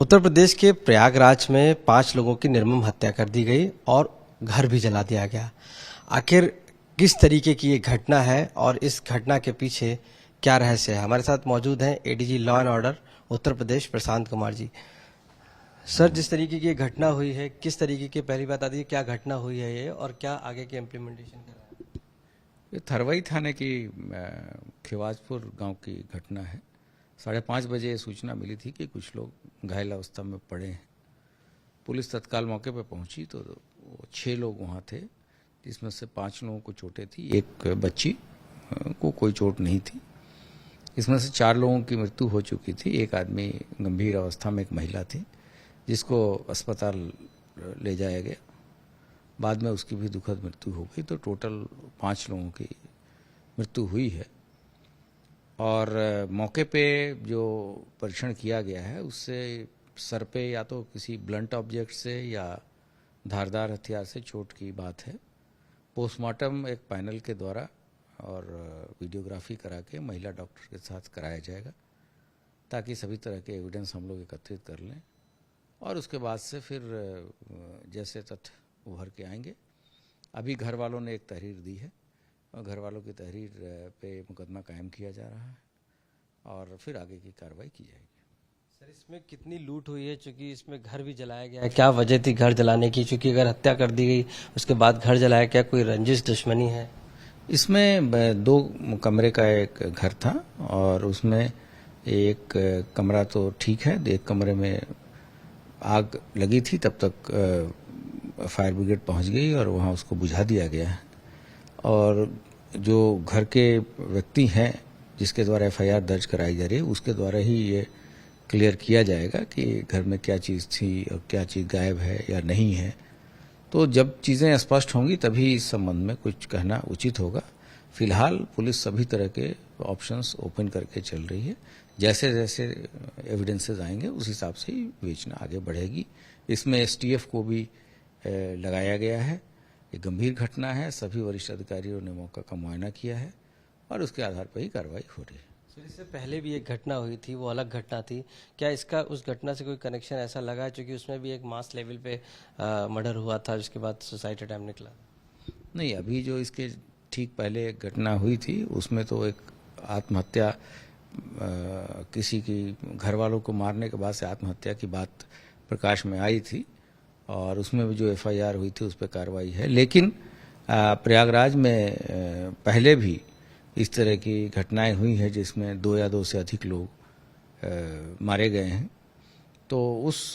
उत्तर प्रदेश के प्रयागराज में 5 लोगों की निर्मम हत्या कर दी गई और घर भी जला दिया गया। आखिर किस तरीके की ये घटना है और इस घटना के पीछे क्या रहस्य है? हमारे साथ मौजूद हैं ADG law and order Uttar Pradesh Prashant Kumar ji. Sir, जिस तरीके की ये घटना हुई है, किस तरीके की, पहली बात आती है क्या घटना हुई है ये और क्या आगे के इम्प्लीमेंटेशन कर रहा है? ये थरवई थाने की खिवाजपुर गांव की घटना है। 5:30 बजे सूचना मिली थी कि कुछ लोग घायल अवस्था में पड़े हैं। पुलिस तत्काल मौके पर पहुंची तो 6 लोग वहां थे, जिसमें से 5 लोगों को चोटें थी, एक बच्ची को कोई चोट नहीं थी। इसमें से 4 लोगों की मृत्यु हो चुकी थी। एक आदमी गंभीर अवस्था में, एक महिला थी जिसको अस्पताल ले जाया गया। बाद में उसकी भी दुखद मृत्यु हो गई, तो टोटल 5 लोगों की मृत्यु हुई है। और मौके पे जो परीक्षण किया गया है उससे सर पे या तो किसी ब्लंट ऑब्जेक्ट से या धारदार हथियार से चोट की बात है। पोस्टमार्टम एक पैनल के द्वारा और वीडियोग्राफी करा के महिला डॉक्टर के साथ कराया जाएगा, ताकि सभी तरह के एविडेंस हम लोग एकत्रित कर लें और उसके बाद से फिर जैसे तथ्य उभर के आएंगे। अभी घर वालों ने एक तहरीर दी है और घर वालों की तहरीर पे मुकदमा कायम किया जा रहा है और फिर आगे की कार्रवाई की जाएगी। सर, इसमें कितनी लूट हुई है? चूंकि इसमें घर भी जलाया गया है, क्या वजह थी घर जलाने की? चूंकि अगर हत्या कर दी गई उसके बाद घर जलाया, क्या कोई रंजिश दुश्मनी है? इसमें 2 कमरे का एक घर था और उसमें एक कमरा तो ठीक है, एक कमरे में आग लगी थी। तब तक फायर ब्रिगेड पहुंच गई और वहां उसको बुझा दिया गया है। और जो घर के व्यक्ति हैं जिसके द्वारा एफआईआर दर्ज कराई जा रही है, उसके द्वारा ही ये क्लियर किया जाएगा कि घर में क्या चीज़ थी और क्या चीज़ गायब है या नहीं है। तो जब चीज़ें स्पष्ट होंगी तभी इस संबंध में कुछ कहना उचित होगा। फिलहाल पुलिस सभी तरह के ऑप्शंस ओपन करके चल रही है। जैसे जैसे एविडेंसेस आएंगे उस हिसाब से ही विवेचना आगे बढ़ेगी। इसमें एसटीएफ को भी लगाया गया है। ये गंभीर घटना है, सभी वरिष्ठ अधिकारियों ने मौका का मुआयना किया है और उसके आधार पर ही कार्रवाई हो रही है। सर, इससे पहले भी एक घटना हुई थी, वो अलग घटना थी। क्या इसका उस घटना से कोई कनेक्शन ऐसा लगा है? क्योंकि उसमें भी एक मास लेवल पे मर्डर हुआ था, जिसके बाद सुसाइड अटेम्प्ट निकला। नहीं, अभी जो इसके ठीक पहले एक घटना हुई थी उसमें तो एक आत्महत्या, किसी की घर वालों को मारने के बाद से आत्महत्या की बात प्रकाश में आई थी और उसमें भी जो एफआईआर हुई थी उस पर कार्रवाई है। लेकिन प्रयागराज में पहले भी इस तरह की घटनाएं हुई हैं जिसमें 2 या 2 से अधिक लोग मारे गए हैं। तो उस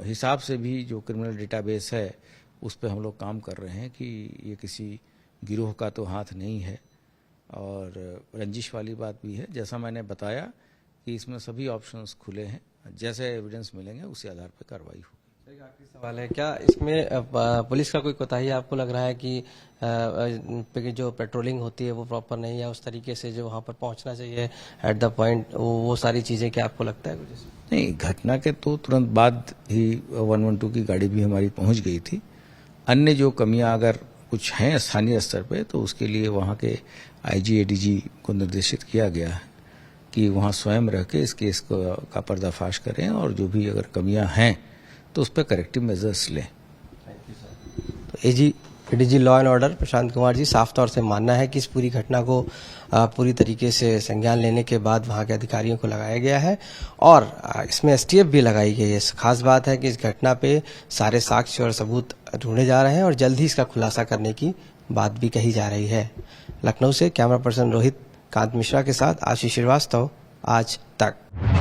हिसाब से भी जो क्रिमिनल डेटाबेस है उस पर हम लोग काम कर रहे हैं कि ये किसी गिरोह का तो हाथ नहीं है और रंजिश वाली बात भी है। जैसा मैंने बताया कि इसमें सभी ऑप्शंस खुले हैं, जैसे एविडेंस मिलेंगे उसी आधार पर कार्रवाई होगी। एक आखिरी सवाल है, क्या इसमें पुलिस का कोई कोताही आपको लग रहा है कि जो पेट्रोलिंग होती है वो प्रॉपर नहीं है, उस तरीके से जो वहाँ पर पहुँचना चाहिए एट द पॉइंट, वो सारी चीज़ें क्या आपको लगता है कुछ? नहीं, घटना के तो तुरंत बाद ही 112 की गाड़ी भी हमारी पहुंच गई थी। अन्य जो कमियां अगर कुछ हैं स्थानीय स्तर पे तो उसके लिए वहाँ के आईजी एडीजी को निर्देशित किया गया है कि वहाँ स्वयं रह के इस केस का पर्दाफाश करें और जो भी अगर कमियां हैं तो उस पर करेक्टिव मेजर्स लें। तो एडीजी लॉ एंड ऑर्डर प्रशांत कुमार जी, साफ तौर से मानना है कि इस पूरी घटना को पूरी तरीके से संज्ञान लेने के बाद वहां के अधिकारियों को लगाया गया है और इसमें एसटीएफ भी लगाई गई है। खास बात है कि इस घटना पे सारे साक्ष्य और सबूत ढूंढे जा रहे हैं और जल्द ही इसका खुलासा करने की बात भी कही जा रही है। लखनऊ से कैमरा पर्सन रोहित कांत मिश्रा के साथ आशीष श्रीवास्तव, आज तक।